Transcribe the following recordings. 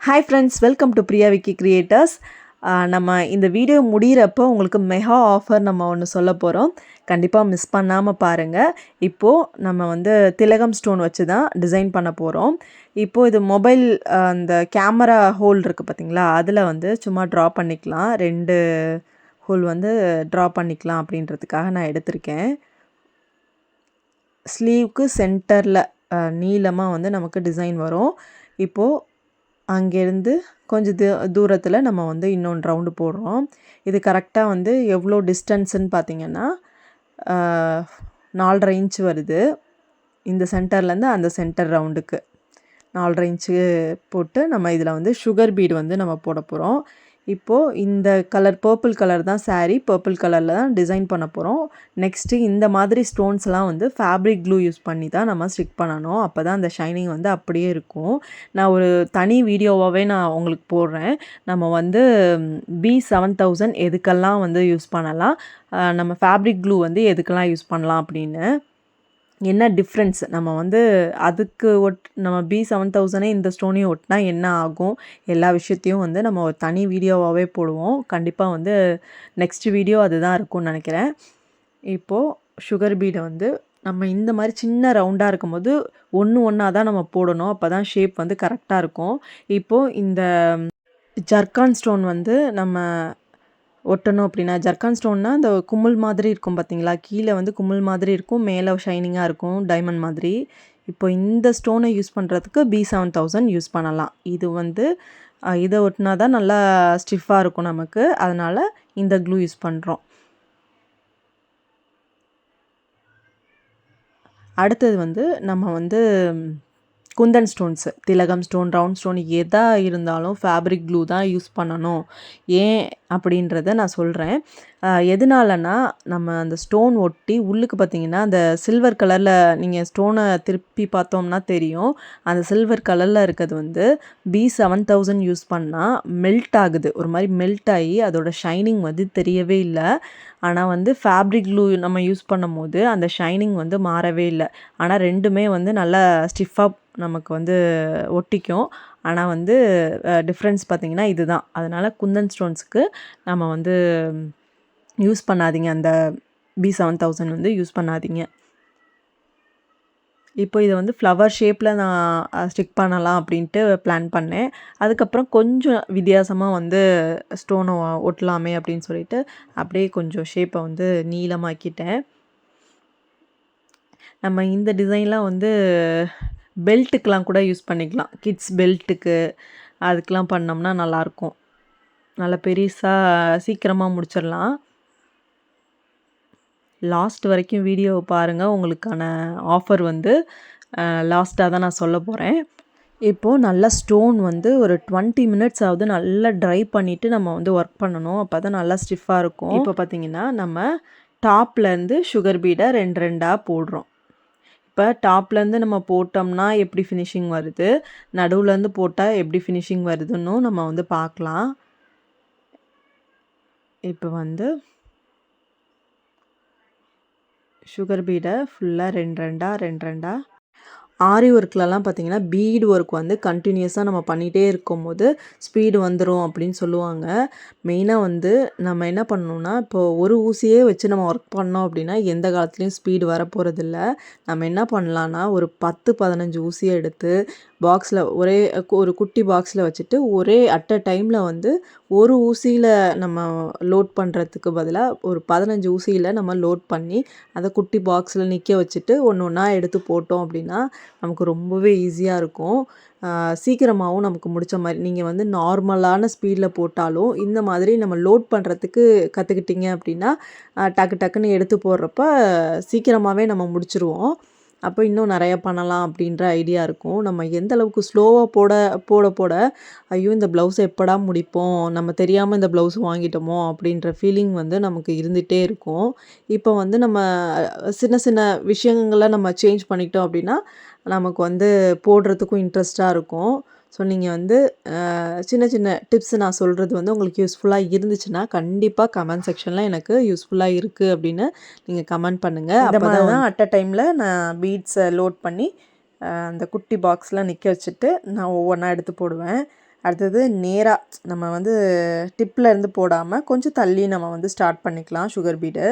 Hi friends, welcome to Priya Vicky creators. நம்ம இந்த video முடிகிறப்போ உங்களுக்கு மெகா ஆஃபர் நம்ம ஒன்று சொல்ல போகிறோம். கண்டிப்பாக மிஸ் பண்ணாமல் பாருங்கள். இப்போது நம்ம வந்து திலகம் ஸ்டோன் வச்சு தான் டிசைன் பண்ண போகிறோம். இப்போது இது மொபைல் அந்த கேமரா ஹோல் இருக்குது பார்த்தீங்களா, அதில் வந்து சும்மா ட்ரா பண்ணிக்கலாம். 2 ஹோல் வந்து ட்ரா பண்ணிக்கலாம் அப்படின்றதுக்காக நான் எடுத்திருக்கேன். ஸ்லீவுக்கு சென்டரில் நீளமாக வந்து நமக்கு டிசைன் வரும். இப்போது அங்கேருந்து கொஞ்சம் தூரத்தில் நம்ம வந்து இன்னொன்று ரவுண்டு போடுறோம். இது கரெக்டாக வந்து எவ்வளோ டிஸ்டன்ஸுன்னு பார்த்தீங்கன்னா 4.5 இன்ச் வருது. இந்த சென்டர்லேருந்து அந்த சென்டர் ரவுண்டுக்கு 4.5 இன்ச்சு போட்டு நம்ம இதில் வந்து சுகர் பீடு வந்து நம்ம போட போகிறோம். இப்போது இந்த கலர் பர்பிள் கலர் தான் சாரீ, பர்பிள் கலரில் தான் டிசைன் பண்ண போகிறோம். நெக்ஸ்ட்டு இந்த மாதிரி ஸ்டோன்ஸ்லாம் வந்து ஃபேப்ரிக் க்ளூ யூஸ் பண்ணி தான் நம்ம ஸ்டிக் பண்ணணும். அப்போ தான் அந்த ஷைனிங் வந்து அப்படியே இருக்கும். நான் ஒரு தனி வீடியோவாகவே நான் உங்களுக்கு போடுறேன். நம்ம வந்து B7000 எதுக்கெல்லாம் வந்து யூஸ் பண்ணலாம், நம்ம ஃபேப்ரிக் க்ளூ வந்து எதுக்கெல்லாம் யூஸ் பண்ணலாம் அப்படின்னு, என்ன டிஃப்ரென்ஸ் நம்ம வந்து அதுக்கு நம்ம B7000 இந்த ஸ்டோனையும் ஒட்டினா என்ன ஆகும், எல்லா விஷயத்தையும் வந்து நம்ம ஒரு தனி வீடியோவாகவே போடுவோம். கண்டிப்பாக வந்து நெக்ஸ்ட் வீடியோ அதுதான் இருக்கும்னு நினைக்கிறேன். இப்போது சுகர் பீடை வந்து நம்ம இந்த மாதிரி சின்ன ரவுண்டாக இருக்கும்போது ஒன்றா தான் நம்ம போடணும். அப்போ தான் ஷேப் வந்து கரெக்டாக இருக்கும். இப்போது இந்த ஜர்கான் ஸ்டோன் வந்து நம்ம ஒட்டணும் அப்படின்னா, ஜர்கான் ஸ்டோன்னா இந்த குமிழ் மாதிரி இருக்கும் பார்த்தீங்களா, கீழே வந்து குமிழ் மாதிரி இருக்கும், மேலே ஷைனிங்காக இருக்கும் டைமண்ட் மாதிரி. இப்போ இந்த ஸ்டோனை யூஸ் பண்ணுறதுக்கு B7000 யூஸ் பண்ணலாம். இது வந்து இதை ஒட்டினா தான் நல்லா ஸ்டிஃபாக இருக்கும் நமக்கு, அதனால் இந்த க்ளூ யூஸ் பண்ணுறோம். அடுத்தது வந்து நம்ம வந்து குந்தன் ஸ்டோன்ஸு, திலகம் ஸ்டோன், ரவுண்ட் ஸ்டோன் எதாக இருந்தாலும் ஃபேப்ரிக் க்ளூ தான் யூஸ் பண்ணணும். ஏன் அப்படின்றத நான் சொல்கிறேன். எதனாலனா, நம்ம அந்த ஸ்டோன் ஒட்டி உள்ளுக்கு பார்த்தீங்கன்னா அந்த சில்வர் கலரில் நீங்கள் ஸ்டோனை திருப்பி பார்த்தோம்னா தெரியும். அந்த சில்வர் கலரில் இருக்கிறது வந்து B7000 யூஸ் பண்ணால் மெல்ட் ஆகுது. ஒரு மாதிரி மெல்ட் ஆகி அதோட ஷைனிங் வந்து தெரியவே இல்லை. ஆனால் வந்து ஃபேப்ரிக் க்ளூ நம்ம யூஸ் பண்ணும்போது அந்த ஷைனிங் வந்து மாறவே இல்லை. ஆனால் ரெண்டுமே வந்து நல்லா ஸ்டிஃபாக நமக்கு வந்து ஒட்டிக்கும். ஆனால் வந்து டிஃப்ரென்ஸ் பார்த்திங்கன்னா இதுதான். அதனால் குந்தன் ஸ்டோன்ஸுக்கு நம்ம வந்து யூஸ் பண்ணாதீங்க, அந்த B7000 வந்து யூஸ் பண்ணாதீங்க. இப்போ இதை வந்து ஃப்ளவர் ஷேப்பில் நான் ஸ்டிக் பண்ணலாம் அப்படின்ட்டு பிளான் பண்ணேன். அதுக்கப்புறம் கொஞ்சம் வித்தியாசமாக வந்து ஸ்டோனை ஒட்டலாமே அப்படின்னு சொல்லிட்டு அப்படியே கொஞ்சம் ஷேப்பை வந்து நீளமாக்கிட்டேன். நம்ம இந்த டிசைன்லாம் வந்து பெல்ட்டுக்கெலாம் கூட யூஸ் பண்ணிக்கலாம். கிட்ஸ் பெல்ட்டுக்கு அதுக்கெலாம் பண்ணோம்னா நல்லாயிருக்கும். நல்லா பெருசாக சீக்கிரமாக முடிச்சிடலாம். லாஸ்ட் வரைக்கும் வீடியோவை பாருங்கள். உங்களுக்கான ஆஃபர் வந்து லாஸ்ட்டாக தான் நான் சொல்ல போகிறேன். இப்போது நல்லா ஸ்டோன் வந்து ஒரு 20 மினிட்ஸ் ஆகுது நல்லா ட்ரை பண்ணிவிட்டு நம்ம வந்து ஒர்க் பண்ணணும். அப்போ தான் நல்லா ஸ்டிஃபாக இருக்கும். இப்போ பார்த்திங்கன்னா நம்ம டாப்லேருந்து சுகர் பீடை 2 போடுறோம். இப்போ டாப்லேருந்து நம்ம போட்டோம்னா எப்படி ஃபினிஷிங் வருது, நடுவுலேருந்து போட்டால் எப்படி ஃபினிஷிங் வருதுன்னு நம்ம வந்து பார்க்கலாம். இப்போ வந்து சுகர் பீடை ஃபுல்லாக 2 ஆரி ஒர்க்லலாம் பார்த்திங்கன்னா பீடு ஒர்க் வந்து கண்டினியூஸாக நம்ம பண்ணிகிட்டே இருக்கும்போது ஸ்பீடு வந்துடும் அப்படின்னு சொல்லுவாங்க. மெயினாக வந்து நம்ம என்ன பண்ணணும்னா, இப்போது ஒரு ஊசியே வச்சு நம்ம ஒர்க் பண்ணோம் அப்படின்னா எந்த காலத்துலேயும் ஸ்பீடு வரப்போகிறதில்ல. நம்ம என்ன பண்ணலான்னா, ஒரு 10-15 ஊசியை எடுத்து பாக்ஸில் ஒரு குட்டி பாக்ஸில் வச்சுட்டு ஒரே அட் அ டைமில் வந்து ஒரு ஊசியில் நம்ம லோட் பண்ணுறதுக்கு பதிலாக ஒரு 15 ஊசியில் நம்ம லோட் பண்ணி அதை குட்டி பாக்ஸில் நிற்க வச்சுட்டு ஒன்றா எடுத்து போட்டோம் அப்படின்னா நமக்கு ரொம்பவே ஈஸியாக இருக்கும். சீக்கிரமாகவும் நமக்கு முடித்த மாதிரி. நீங்கள் வந்து நார்மலான ஸ்பீடில் போட்டாலும் இந்த மாதிரி நம்ம லோட் பண்ணுறதுக்கு கற்றுக்கிட்டிங்க அப்படின்னா டக்கு டக்குன்னு எடுத்து போடுறப்ப சீக்கிரமாகவே நம்ம முடிச்சிருவோம். அப்போ இன்னும் நிறையா பண்ணலாம் அப்படின்ற ஐடியா இருக்கும். நம்ம எந்த அளவுக்கு ஸ்லோவாக போட ஐயோ இந்த ப்ளவுஸை எப்படா முடிப்போம், நம்ம தெரியாமல் இந்த ப்ளவுஸ் வாங்கிட்டோமோ அப்படின்ற ஃபீலிங் வந்து நமக்கு இருந்துகிட்டே இருக்கும். இப்போ வந்து நம்ம சின்ன சின்ன விஷயங்களை நம்ம சேஞ்ச் பண்ணிக்கிட்டோம் அப்படின்னா நமக்கு வந்து போடுறதுக்கும் இன்ட்ரெஸ்ட்டாக இருக்கும். ஸோ நீங்கள் வந்து சின்ன சின்ன டிப்ஸ் நான் சொல்கிறது வந்து உங்களுக்கு யூஸ்ஃபுல்லாக இருந்துச்சுன்னா கண்டிப்பாக கமெண்ட் செக்ஷனில் எனக்கு யூஸ்ஃபுல்லாக இருக்குது அப்படின்னு நீங்கள் கமெண்ட் பண்ணுங்கள். அப்போ தான் அட் அ டைமில் நான் பீட்ஸை லோட் பண்ணி அந்த குட்டி பாக்ஸில் நிற்க வச்சுட்டு நான் ஒவ்வொன்றா எடுத்து போடுவேன். அடுத்தது நேராக நம்ம வந்து டிப்பில் இருந்து போடாமல் கொஞ்சம் தள்ளி நம்ம வந்து ஸ்டார்ட் பண்ணிக்கலாம் சுகர் பீடு.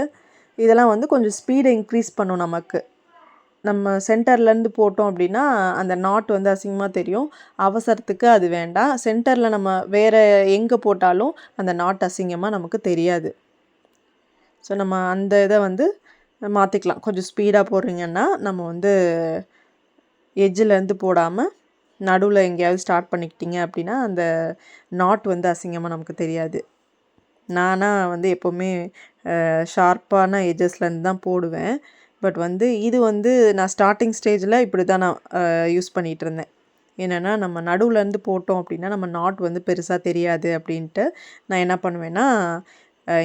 இதெல்லாம் வந்து கொஞ்சம் ஸ்பீடை இன்க்ரீஸ் பண்ணும் நமக்கு. நம்ம சென்டர்லேருந்து போட்டோம் அப்படின்னா அந்த நாட் வந்து அசிங்கமாக தெரியும். அவசரத்துக்கு அது வேண்டாம். சென்டரில் நம்ம வேறு எங்கே போட்டாலும் அந்த நாட் அசிங்கமாக நமக்கு தெரியாது. ஸோ நம்ம அந்த இதை வந்து மாற்றிக்கலாம். கொஞ்சம் ஸ்பீடாக போடுறீங்கன்னா நம்ம வந்து எட்ஜிலேருந்து போடாமல் நடுவில் எங்கேயாவது ஸ்டார்ட் பண்ணிக்கிட்டீங்க அப்படின்னா அந்த நாட் வந்து அசிங்கமாக நமக்கு தெரியாது. நானாக வந்து எப்போவுமே ஷார்ப்பான எட்ஜஸ்லேருந்து தான் போடுவேன். பட் வந்து இது வந்து நான் ஸ்டார்டிங் ஸ்டேஜில் இப்படி தான் நான் யூஸ் பண்ணிகிட்டு இருந்தேன். என்னென்னா நம்ம நடுவுலேருந்து போட்டோம் அப்படின்னா நம்ம நாட் வந்து பெருசாக தெரியாது அப்படின்ட்டு நான் என்ன பண்ணுவேன்னா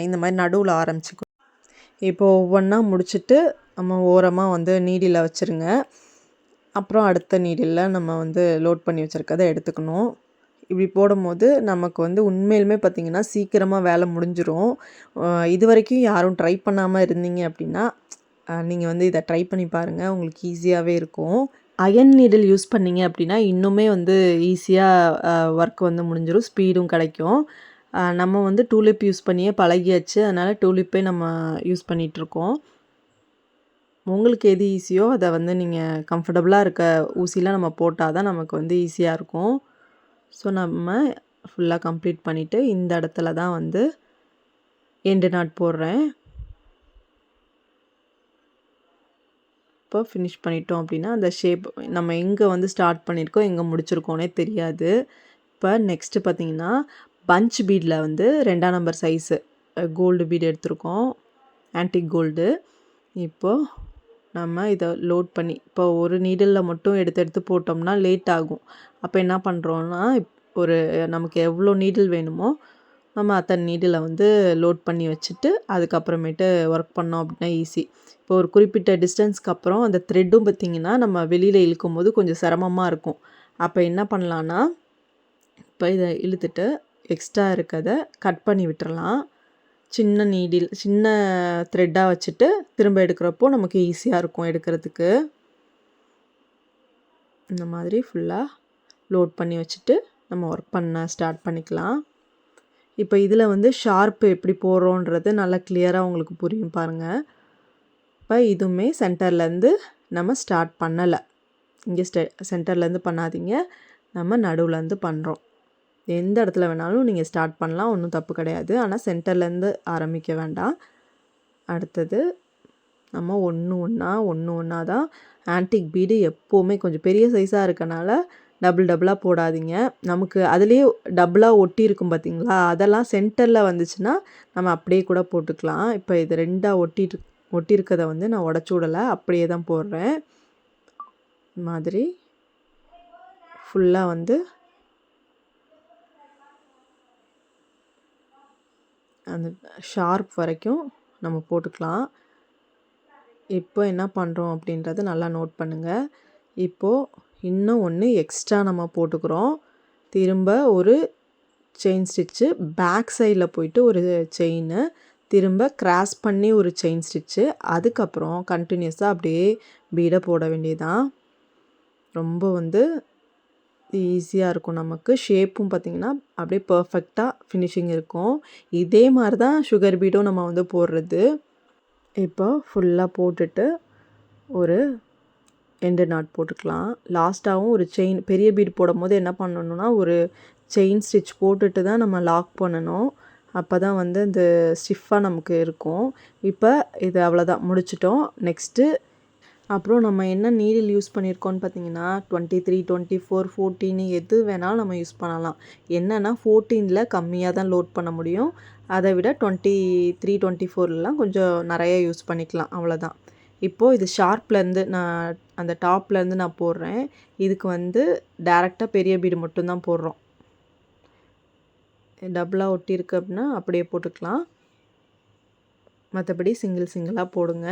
இந்த மாதிரி நடுவில் ஆரம்பிச்சுக்குவேன். இப்போ ஒவ்வொன்றா முடிச்சுட்டு நம்ம ஓரமாக வந்து நீடில் வச்சுருங்க. அப்புறம் அடுத்த நீடில் நம்ம வந்து லோட் பண்ணி வச்சுருக்கதை எடுத்துக்கணும். இப்படி போடும்போது நமக்கு வந்து உண்மையிலுமே பார்த்திங்கன்னா சீக்கிரமாக வேலை முடிஞ்சிடும். இது வரைக்கும் யாரும் ட்ரை பண்ணாமல் இருந்தீங்க அப்படின்னா நீங்கள் வந்து இதை ட்ரை பண்ணி பாருங்கள். உங்களுக்கு ஈஸியாகவே இருக்கும். அயன் நீடில் யூஸ் பண்ணிங்க அப்படின்னா இன்னுமே வந்து ஈஸியாக ஒர்க் வந்து முடிஞ்சிடும், ஸ்பீடும் கிடைக்கும். நம்ம வந்து டூலிப் யூஸ் பண்ணியே பழகியாச்சு. அதனால் டூலிப்பே நம்ம யூஸ் பண்ணிகிட்ருக்கோம். உங்களுக்கு எது ஈஸியோ அதை வந்து நீங்கள் கம்ஃபர்டபுளாக இருக்க ஊசிலாம் நம்ம போட்டால் தான் நமக்கு வந்து ஈஸியாக இருக்கும். ஸோ நம்ம ஃபுல்லாக கம்ப்ளீட் பண்ணிவிட்டு இந்த இடத்துல தான் வந்து எண்டு நாட் போடுறேன். இப்போ ஃபினிஷ் பண்ணிட்டோம் அப்படின்னா அந்த ஷேப் நம்ம எங்கே வந்து ஸ்டார்ட் பண்ணியிருக்கோம் எங்கே முடிச்சிருக்கோன்னே தெரியாது. இப்போ நெக்ஸ்ட்டு பார்த்திங்கன்னா பஞ்ச் பீடில் வந்து 2ஆம் நம்பர் சைஸு கோல்டு பீடு எடுத்திருக்கோம், ஆன்டிக் கோல்டு. இப்போது நம்ம இதை லோட் பண்ணி இப்போ ஒரு நீடிலில் மட்டும் எடுத்து போட்டோம்னா லேட் ஆகும். அப்போ என்ன பண்ணுறோன்னா ஒரு நமக்கு எவ்வளோ நீடில் வேணுமோ நம்ம அத்தனை நீடில் வந்து லோட் பண்ணி வச்சுட்டு அதுக்கப்புறமேட்டு ஒர்க் பண்ணோம் அப்படின்னா ஈஸி. இப்போ ஒரு குறிப்பிட்ட டிஸ்டன்ஸ்க்கு அப்புறம் அந்த த்ரெட்டும் பார்த்திங்கன்னா நம்ம வெளியில் இழுக்கும் போது கொஞ்சம் சிரமமாக இருக்கும். அப்போ என்ன பண்ணலான்னா இப்போ இதை இழுத்துட்டு எக்ஸ்ட்ரா இருக்கிறத கட் பண்ணி விட்டுறலாம். சின்ன நீடில் சின்ன த்ரெட்டாக வச்சுட்டு திரும்ப எடுக்கிறப்போ நமக்கு ஈஸியாக இருக்கும் எடுக்கிறதுக்கு. இந்த மாதிரி ஃபுல்லாக லோட் பண்ணி வச்சுட்டு நம்ம ஒர்க் பண்ண ஸ்டார்ட் பண்ணிக்கலாம். இப்போ இதில் வந்து ஷார்ப்பு எப்படி போடுறோன்றது நல்லா கிளியராக உங்களுக்கு புரியும் பாருங்கள். இப்போ இதுவுமே சென்டர்லேருந்து நம்ம ஸ்டார்ட் பண்ணலை. இங்கே சென்டர்லேருந்து பண்ணாதீங்க, நம்ம நடுவுலேருந்து பண்ணுறோம். எந்த இடத்துல வேணாலும் நீங்கள் ஸ்டார்ட் பண்ணலாம், ஒன்றும் தப்பு கிடையாது. ஆனால் சென்டர்லேருந்து ஆரம்பிக்க வேண்டாம். அடுத்தது நம்ம ஒன்று ஒன்றா தான் ஆன்டிக் பீடு எப்போவுமே கொஞ்சம் பெரிய சைஸாக இருக்கனால டபுளாக போடாதீங்க. நமக்கு அதுலேயே டபுளாக ஒட்டி இருக்கும் பார்த்திங்களா, அதெல்லாம் சென்டரில் வந்துச்சுன்னா நம்ம அப்படியே கூட போட்டுக்கலாம். இப்போ இது 2ஆக ஒட்டியிருக்கதை வந்து நான் உடச்சி விடலை, அப்படியே தான் போடுறேன். மாதிரி ஃபுல்லாக வந்து அந்த ஷார்ப் வரைக்கும் நம்ம போட்டுக்கலாம். இப்போ என்ன பண்ணுறோம் அப்படின்றத நல்லா நோட் பண்ணுங்கள். இப்போது இன்னும் ஒன்று எக்ஸ்ட்ரா நம்ம போட்டுக்கிறோம். திரும்ப ஒரு செயின் ஸ்டிச்சு, பேக் சைடில் போயிட்டு ஒரு செயின்னு, திரும்ப கிராஸ் பண்ணி ஒரு செயின் ஸ்டிச்சு, அதுக்கப்புறம் கண்டினியூஸாக அப்படியே பீடை போட வேண்டியதான். ரொம்ப வந்து ஈஸியாக இருக்கும் நமக்கு. ஷேப்பும் பார்த்திங்கன்னா அப்படியே பர்ஃபெக்டாக ஃபினிஷிங் இருக்கும். இதே மாதிரி தான் சுகர் பீடும் நம்ம வந்து போடுறது. இப்போ ஃபுல்லாக போட்டுட்டு ஒரு எண்டு நாட் போட்டுக்கலாம். லாஸ்ட்டாகவும் ஒரு செயின் பெரிய பீடு போடும்போது என்ன பண்ணணுன்னா ஒரு செயின் ஸ்டிச் போட்டுட்டு தான் நம்ம லாக் பண்ணணும். அப்போ தான் வந்து இந்த ஸ்டிஃபாக நமக்கு இருக்கும். இப்போ இது அவ்வளோதான், முடிச்சிட்டோம். நெக்ஸ்ட்டு அப்புறம் நம்ம என்ன நீடில் யூஸ் பண்ணியிருக்கோன்னு பார்த்தீங்கன்னா 23, 24, 14 எது வேணாலும் நம்ம யூஸ் பண்ணலாம். என்னென்னா 14ல் கம்மியாக தான் லோட் பண்ண முடியும். அதை விட 23, 24லாம் கொஞ்சம் நிறைய யூஸ் பண்ணிக்கலாம், அவ்வளோதான். இப்போது இது ஷார்ப்லேருந்து நான் அந்த டாப்லேருந்து நான் போடுறேன். இதுக்கு வந்து டேரெக்டாக பெரிய பீடு மட்டும்தான் போடுறோம். டபுளாக ஒட்டியிருக்கு அப்படின்னா அப்படியே போட்டுக்கலாம். மற்றபடி சிங்கிளாக போடுங்க.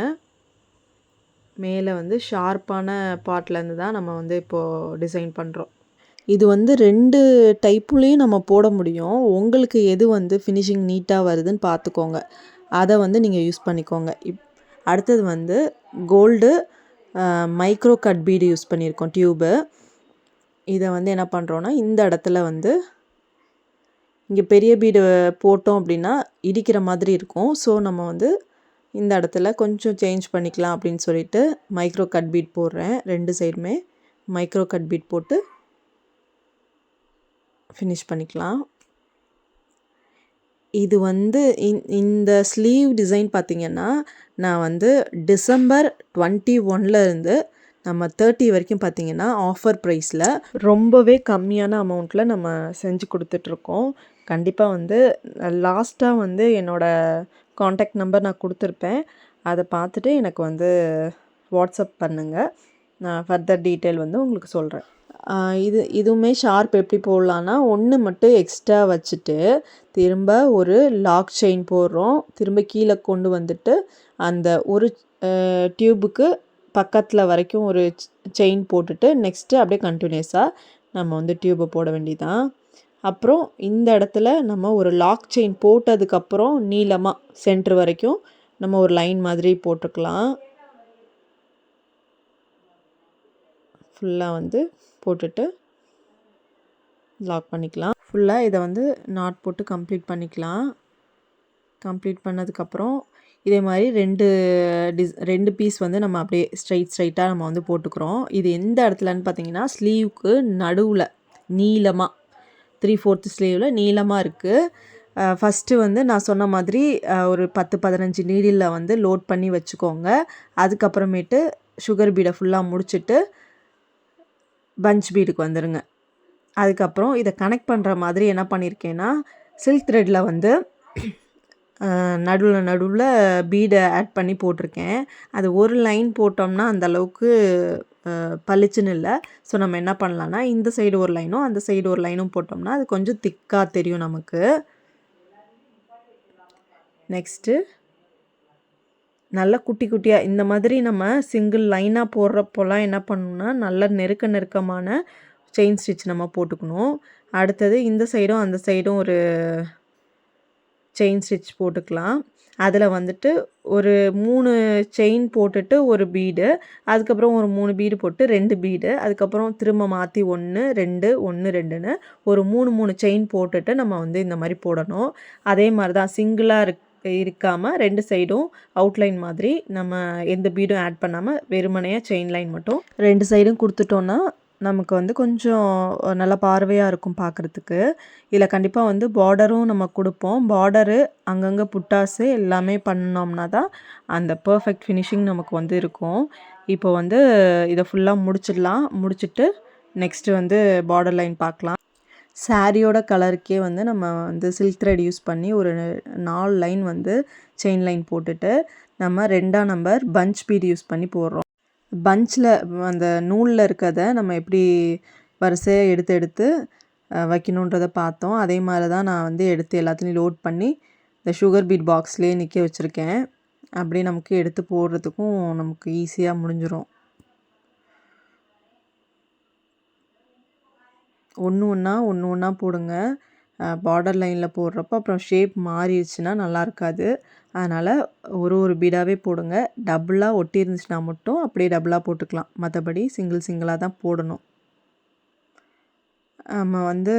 மேலே வந்து ஷார்ப்பான பார்ட்லேருந்து தான் நம்ம வந்து இப்போது டிசைன் பண்ணுறோம். இது வந்து 2 டைப்புலேயும் நம்ம போட முடியும். உங்களுக்கு எது வந்து ஃபினிஷிங் நீட்டாக வருதுன்னு பார்த்துக்கோங்க, அதை வந்து நீங்கள் யூஸ் பண்ணிக்கோங்க. அடுத்தது வந்து gold micro cut feed use பண்ணியிருக்கோம், டியூபு. இதை வந்து என்ன பண்ணுறோன்னா இந்த இடத்துல வந்து இங்கே பெரிய பீடு போட்டோம் அப்படின்னா இடிக்கிற மாதிரி இருக்கும். ஸோ நம்ம வந்து இந்த இடத்துல கொஞ்சம் சேஞ்ச் பண்ணிக்கலாம் அப்படின்னு சொல்லிட்டு மைக்ரோ கட் பீட் போடுறேன். 2 சைடுமே மைக்ரோ கட் பீட் போட்டு ஃபினிஷ் பண்ணிக்கலாம். இது வந்து இந்த ஸ்லீவ் டிசைன் பார்த்திங்கன்னா நான் வந்து டிசம்பர் 21 இருந்து நம்ம 30 வரைக்கும் பார்த்திங்கன்னா ஆஃபர் ப்ரைஸில் ரொம்பவே கம்மியான அமௌண்ட்டில் நம்ம செஞ்சு கொடுத்துட்ருக்கோம். கண்டிப்பாக வந்து லாஸ்ட்டாக வந்து என்னோடய காண்டாக்ட் நம்பர் நான் கொடுத்துருப்பேன். அதை பார்த்துட்டு எனக்கு வந்து வாட்ஸ்அப் பண்ணுங்கள். நான் ஃபர்தர் டீட்டெயில் வந்து உங்களுக்கு சொல்கிறேன். இதுவுமே ஷார்ப் எப்படி போடலான்னா, ஒன்று மட்டும் எக்ஸ்ட்ரா வச்சுட்டு திரும்ப ஒரு லாக் செயின் போடுறோம். திரும்ப கீழே கொண்டு வந்துட்டு அந்த ஒரு டியூபுக்கு பக்கத்தில் வரைக்கும் ஒரு செயின் போட்டுட்டு நெக்ஸ்ட்டு அப்படியே கண்டினியூஸாக நம்ம வந்து டியூப்பை போட வேண்டியதான். அப்புறம் இந்த இடத்துல நம்ம ஒரு லாக் செயின் போட்டதுக்கப்புறம் நீளமாக சென்ட்ரு வரைக்கும் நம்ம ஒரு லைன் மாதிரி போட்டுக்கலாம். ஃபுல்லாக வந்து போட்டுட்டு லாக் பண்ணிக்கலாம். ஃபுல்லாக இதை வந்து நாட் போட்டு கம்ப்ளீட் பண்ணிக்கலாம். கம்ப்ளீட் பண்ணதுக்கப்புறம் இதே மாதிரி 2 பீஸ் வந்து நம்ம அப்படியே ஸ்ட்ரைட்டாக நம்ம வந்து போட்டுக்கிறோம். இது எந்த இடத்துலன்னு பார்த்தீங்கன்னா ஸ்லீவுக்கு நடுவில் நீளமாக 3/4 ஸ்லீவில் நீளமாக இருக்குது. ஃபஸ்ட்டு வந்து நான் சொன்ன மாதிரி ஒரு 10-15 நீடிலில் வந்து லோட் பண்ணி வச்சுக்கோங்க. அதுக்கப்புறமேட்டு சுகர் பீடை ஃபுல்லாக முடிச்சுட்டு பஞ்ச் பீடுக்கு வந்துடுங்க. அதுக்கப்புறம் இதை கனெக்ட் பண்ணுற மாதிரி என்ன பண்ணியிருக்கேன்னா சில்க் த்ரெட்டில் வந்து நடுவில் பீடை ஆட் பண்ணி போட்டிருக்கேன். அது ஒரு லைன் போட்டோம்னா அந்தளவுக்கு பளிச்சுன்னு இல்லை. ஸோ நம்ம என்ன பண்ணலான்னா இந்த சைடு ஒரு லைனும் அந்த சைடு ஒரு லைனும் போட்டோம்னா அது கொஞ்சம் திக்காக தெரியும் நமக்கு. நெக்ஸ்ட்டு நல்லா குட்டி குட்டியாக இந்த மாதிரி நம்ம சிங்கிள் லைனாக போடுறப்போலாம் என்ன பண்ணணும்னா நல்லா நெருக்கமான செயின் ஸ்டிச் நம்ம போட்டுக்கணும். அடுத்தது இந்த சைடும் அந்த சைடும் ஒரு செயின் ஸ்டிச் போட்டுக்கலாம். அதில் வந்துட்டு ஒரு 3 செயின் போட்டுட்டு ஒரு பீடு, அதுக்கப்புறம் ஒரு 3 பீடு போட்டு 2 பீடு, அதுக்கப்புறம் திரும்ப மாற்றி 1 2 1 2ன்னு ஒரு 3 செயின் போட்டுட்டு நம்ம வந்து இந்த மாதிரி போடணும். அதே மாதிரி தான் சிங்கிளாக இருக்காமல் 2 சைடும் அவுட்லைன் மாதிரி நம்ம எந்த பீடும் ஆட் பண்ணாமல் வெறுமனையாக செயின் லைன் மட்டும் 2 சைடும் கொடுத்துட்டோன்னா நமக்கு வந்து கொஞ்சம் நல்லா பார்வையாக இருக்கும் பார்க்குறதுக்கு. இதில் கண்டிப்பாக வந்து பார்டரும் நம்ம கொடுப்போம். பார்டரு அங்கங்கே புட்டாஸு எல்லாமே பண்ணோம்னா தான் அந்த பர்ஃபெக்ட் ஃபினிஷிங் நமக்கு வந்து இருக்கும். இப்போ வந்து இதை ஃபுல்லாக முடிச்சிடலாம். முடிச்சுட்டு நெக்ஸ்ட்டு வந்து பார்டர் லைன் பார்க்கலாம். சாரியோட கலருக்கே வந்து நம்ம வந்து சில்க் த்ரெட் யூஸ் பண்ணி ஒரு 4 லைன் வந்து செயின் லைன் போட்டுட்டு நம்ம 2ஆம் நம்பர் பஞ்ச் பீட் யூஸ் பண்ணி போடுறோம். பஞ்சில் அந்த நூலில் இருக்கிறத நம்ம எப்படி வரிசையாக எடுத்து வைக்கணுன்றதை பார்த்தோம். அதே மாதிரி தான் நான் வந்து எடுத்து எல்லாத்துலேயும் லோட் பண்ணி இந்த சுகர் பீட் பாக்ஸ்லேயே நிற்க வச்சுருக்கேன். அப்படியே நமக்கு எடுத்து போடுறதுக்கும் நமக்கு ஈஸியாக முடிஞ்சிடும். ஒன்று ஒன்றா போடுங்க. பார்டர் லைனில் போடுறப்போ அப்புறம் ஷேப் மாறிடுச்சுன்னா நல்லா இருக்காது. அதனால் ஒரு பீடாகவே போடுங்க. டபுளாக ஒட்டி இருந்துச்சுன்னா மட்டும் அப்படியே டபுளாக போட்டுக்கலாம். மற்றபடி சிங்கிளாக தான் போடணும். நம்ம வந்து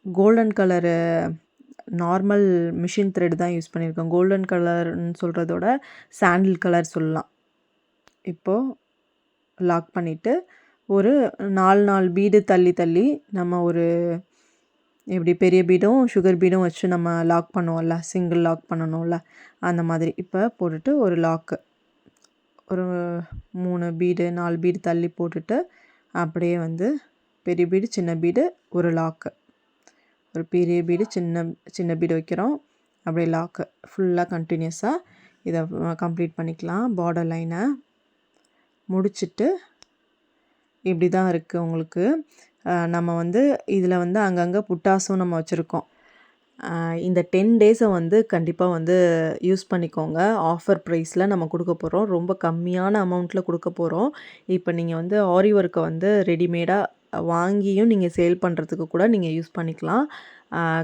golden colour normal machine thread தான் யூஸ் பண்ணியிருக்கோம். கோல்டன் கலர்னு சொல்கிறதோட சாண்டில் கலர் சொல்லலாம். இப்போது லாக் பண்ணிவிட்டு ஒரு 4 பீடு தள்ளி நம்ம ஒரு எப்படி பெரிய பீடும் சுகர் பீடும் வச்சு நம்ம லாக் பண்ணுவோம்ல, சிங்கிள் லாக் பண்ணணும்ல, அந்த மாதிரி இப்போ போட்டுட்டு ஒரு லாக்கு ஒரு 3 பீடு 4 பீடு தள்ளி போட்டுட்டு அப்படியே வந்து பெரிய பீடு சின்ன பீடு ஒரு லாக்கு, ஒரு பெரிய பீடு சின்ன பீடு வைக்கிறோம். அப்படியே லாக்கு ஃபுல்லாக கண்டினியூஸாக இதை கம்ப்ளீட் பண்ணிக்கலாம். பார்டர் லைனை முடிச்சுட்டு இப்படி தான் இருக்குது உங்களுக்கு. நம்ம வந்து இதில் வந்து அங்கங்கே புட்டாஸும் நம்ம வச்சுருக்கோம். இந்த 10 டேஸை வந்து கண்டிப்பாக வந்து யூஸ் பண்ணிக்கோங்க. ஆஃபர் ப்ரைஸில் நம்ம கொடுக்க போகிறோம். ரொம்ப கம்மியான அமௌண்ட்டில் கொடுக்க போகிறோம். இப்போ நீங்கள் வந்து ஆரி ஒர்க்கை வந்து ரெடிமேடாக வாங்கியும் நீங்கள் சேல் பண்ணுறதுக்கு கூட நீங்கள் யூஸ் பண்ணிக்கலாம்.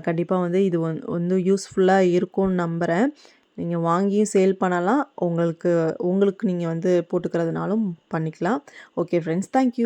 கண்டிப்பாக வந்து இது வந்து யூஸ்ஃபுல்லாக இருக்கும்னு நம்புகிறேன். நீங்கள் வாங்கியும் சேல் பண்ணலாம். உங்களுக்கு நீங்கள் வந்து போட்டுக்கிறதுனாலும் பண்ணிக்கலாம். Okay friends, thank you.